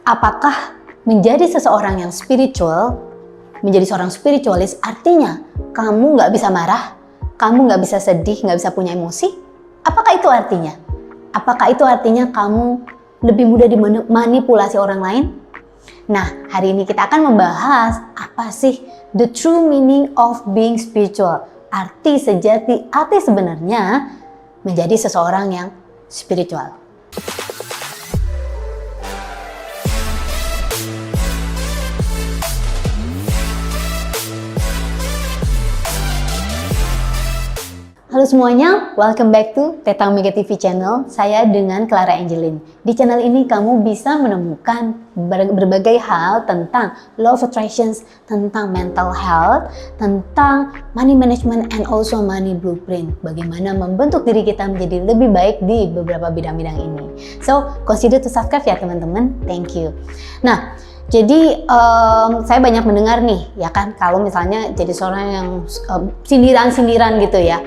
Apakah menjadi seseorang yang spiritual, menjadi seorang spiritualis artinya kamu nggak bisa marah, kamu nggak bisa sedih, nggak bisa punya emosi? Apakah itu artinya? Apakah itu artinya kamu lebih mudah dimanipulasi orang lain? Nah, hari ini kita akan membahas apa sih the true meaning of being spiritual. Arti sejati, arti sebenarnya menjadi seseorang yang spiritual. Halo semuanya, welcome back to Teta Omega TV channel. Saya dengan Clara Angeline. Di channel ini kamu bisa menemukan berbagai hal tentang law of attractions, tentang mental health, tentang money management and also money blueprint. Bagaimana membentuk diri kita menjadi lebih baik di beberapa bidang-bidang ini. So, consider to subscribe ya teman-teman. Thank you. Nah, jadi saya banyak mendengar nih, ya kan, kalau misalnya jadi seorang yang sindiran-sindiran gitu ya.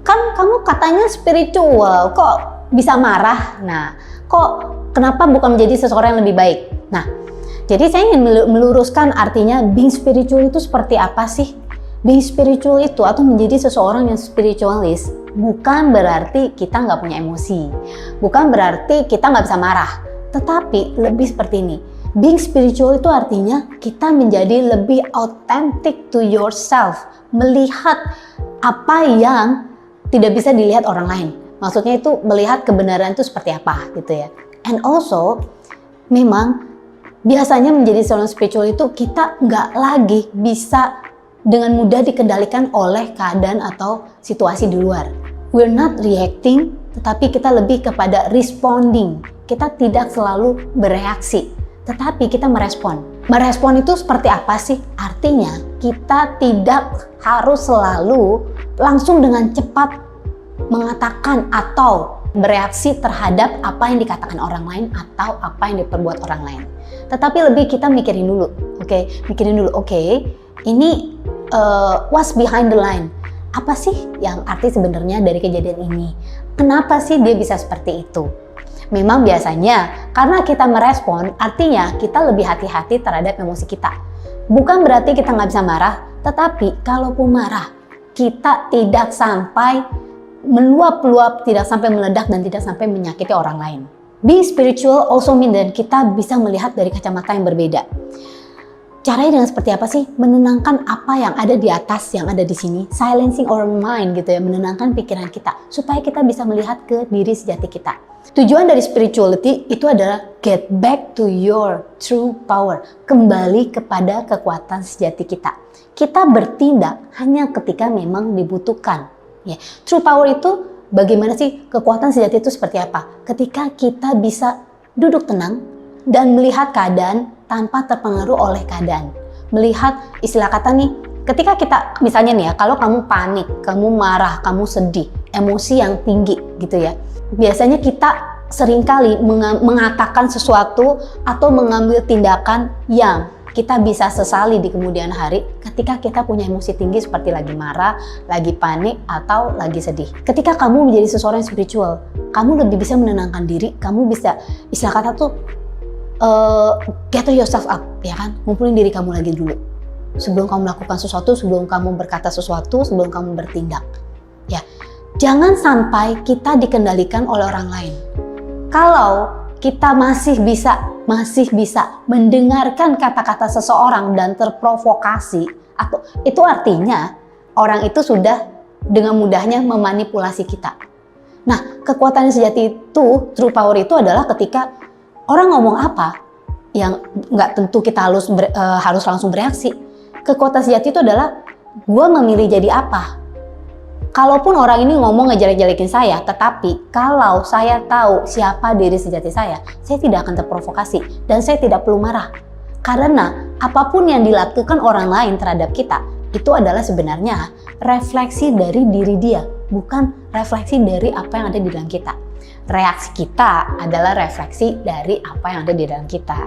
Kan kamu katanya spiritual, kok bisa marah? Nah, kenapa bukan menjadi seseorang yang lebih baik? Nah, jadi saya ingin meluruskan artinya being spiritual itu seperti apa sih? Being spiritual itu atau menjadi seseorang yang spiritualis bukan berarti kita nggak punya emosi, bukan berarti kita nggak bisa marah, tetapi lebih seperti ini. Being spiritual itu artinya kita menjadi lebih authentic to yourself, melihat apa yang tidak bisa dilihat orang lain. Maksudnya itu melihat kebenaran itu seperti apa gitu ya. And also, memang biasanya menjadi seorang spiritual itu kita nggak lagi bisa dengan mudah dikendalikan oleh keadaan atau situasi di luar. We're not reacting, tetapi kita lebih kepada responding. Kita tidak selalu bereaksi, tetapi kita merespon. Merespon itu seperti apa sih? Artinya kita tidak harus selalu langsung dengan cepat mengatakan atau bereaksi terhadap apa yang dikatakan orang lain atau apa yang diperbuat orang lain. Tetapi lebih kita mikirin dulu, oke? Mikirin dulu, oke, ini what's behind the line? Apa sih yang arti sebenarnya dari kejadian ini? Kenapa sih dia bisa seperti itu? Memang biasanya karena kita merespon, artinya kita lebih hati-hati terhadap emosi kita. Bukan berarti kita nggak bisa marah, tetapi kalaupun marah, kita tidak sampai meluap-luap, tidak sampai meledak, dan tidak sampai menyakiti orang lain. Being spiritual also mean dan kita bisa melihat dari kacamata yang berbeda. Caranya dengan seperti apa sih? Menenangkan apa yang ada di atas, yang ada di sini. Silencing our mind gitu ya, menenangkan pikiran kita. Supaya kita bisa melihat ke diri sejati kita. Tujuan dari spirituality itu adalah get back to your true power. Kembali kepada kekuatan sejati kita. Kita bertindak hanya ketika memang dibutuhkan. Ya, true power itu bagaimana sih? Kekuatan sejati itu seperti apa? Ketika kita bisa duduk tenang dan melihat keadaan tanpa terpengaruh oleh keadaan. Melihat istilah kata nih, ketika kita misalnya nih ya, kalau kamu panik, kamu marah, kamu sedih, emosi yang tinggi gitu ya. Biasanya kita seringkali mengatakan sesuatu atau mengambil tindakan yang kita bisa sesali di kemudian hari ketika kita punya emosi tinggi seperti lagi marah, lagi panik, atau lagi sedih. Ketika kamu menjadi seseorang yang spiritual, kamu lebih bisa menenangkan diri, kamu bisa, istilah kata tuh, gather yourself up, ya kan? Ngumpulin diri kamu lagi dulu. Sebelum kamu melakukan sesuatu, sebelum kamu berkata sesuatu, sebelum kamu bertindak. Ya, jangan sampai kita dikendalikan oleh orang lain. Kalau kita masih bisa mendengarkan kata-kata seseorang dan terprovokasi, atau itu artinya orang itu sudah dengan mudahnya memanipulasi kita. Nah, kekuatan sejati itu, true power itu adalah ketika orang ngomong apa yang nggak tentu kita harus langsung bereaksi. Kekuatan sejati itu adalah gue memilih jadi apa. Kalaupun orang ini ngomong ngejelek-jelekin saya, tetapi kalau saya tahu siapa diri sejati saya tidak akan terprovokasi dan saya tidak perlu marah. Karena apapun yang dilakukan orang lain terhadap kita, itu adalah sebenarnya refleksi dari diri dia, bukan refleksi dari apa yang ada di dalam kita. Reaksi kita adalah refleksi dari apa yang ada di dalam kita.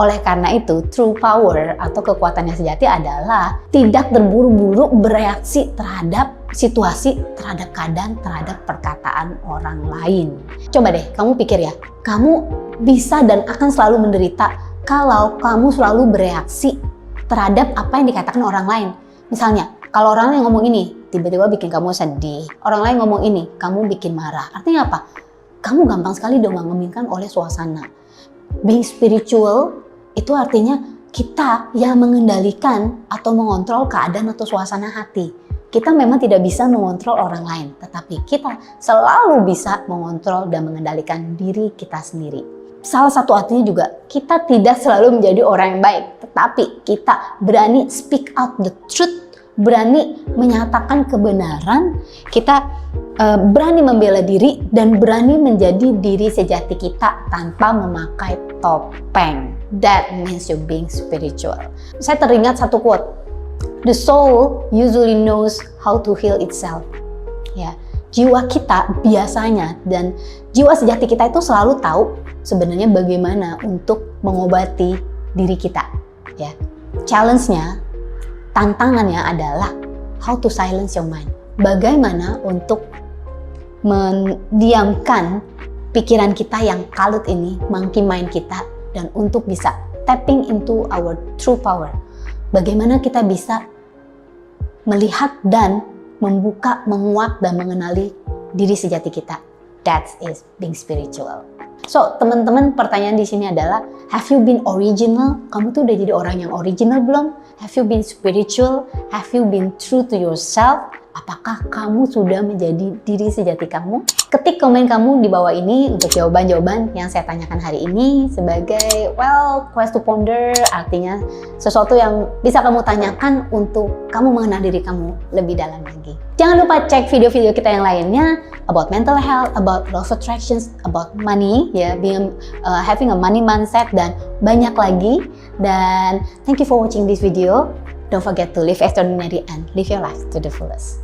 Oleh karena itu, true power atau kekuatan yang sejati adalah tidak terburu-buru bereaksi terhadap situasi, terhadap keadaan, terhadap perkataan orang lain. Coba deh, kamu pikir ya, kamu bisa dan akan selalu menderita kalau kamu selalu bereaksi terhadap apa yang dikatakan orang lain. Misalnya, kalau orang lain ngomong ini, tiba-tiba bikin kamu sedih. Orang lain ngomong ini, kamu bikin marah. Artinya apa? Kamu gampang sekali digenggam oleh suasana. Being spiritual itu artinya kita yang mengendalikan atau mengontrol keadaan atau suasana hati. Kita memang tidak bisa mengontrol orang lain, tetapi kita selalu bisa mengontrol dan mengendalikan diri kita sendiri. Salah satu artinya juga, kita tidak selalu menjadi orang yang baik, tetapi kita berani speak out the truth, berani menyatakan kebenaran, kita berani membela diri, dan berani menjadi diri sejati kita tanpa memakai topeng. That means you're being spiritual. Saya teringat satu quote, "The soul usually knows how to heal itself." Ya, jiwa kita biasanya dan jiwa sejati kita itu selalu tahu sebenarnya bagaimana untuk mengobati diri kita. Ya, challenge-nya, tantangannya adalah how to silence your mind. Bagaimana untuk mendiamkan pikiran kita yang kalut ini, monkey mind kita, dan untuk bisa tapping into our true power. Bagaimana kita bisa melihat dan membuka, menguak, dan mengenali diri sejati kita. That is being spiritual. So, teman-teman, pertanyaan di sini adalah, have you been original? Kamu tuh udah jadi orang yang original belum? Have you been spiritual? Have you been true to yourself? Apakah kamu sudah menjadi diri sejati kamu? Ketik komen kamu di bawah ini untuk jawaban-jawaban yang saya tanyakan hari ini sebagai, well, quest to ponder, artinya sesuatu yang bisa kamu tanyakan untuk kamu mengenal diri kamu lebih dalam lagi. Jangan lupa cek video-video kita yang lainnya about mental health, about law of attractions, about money, ya, being having a money mindset, dan banyak lagi. Dan thank you for watching this video. Don't forget to live extraordinary and live your life to the fullest.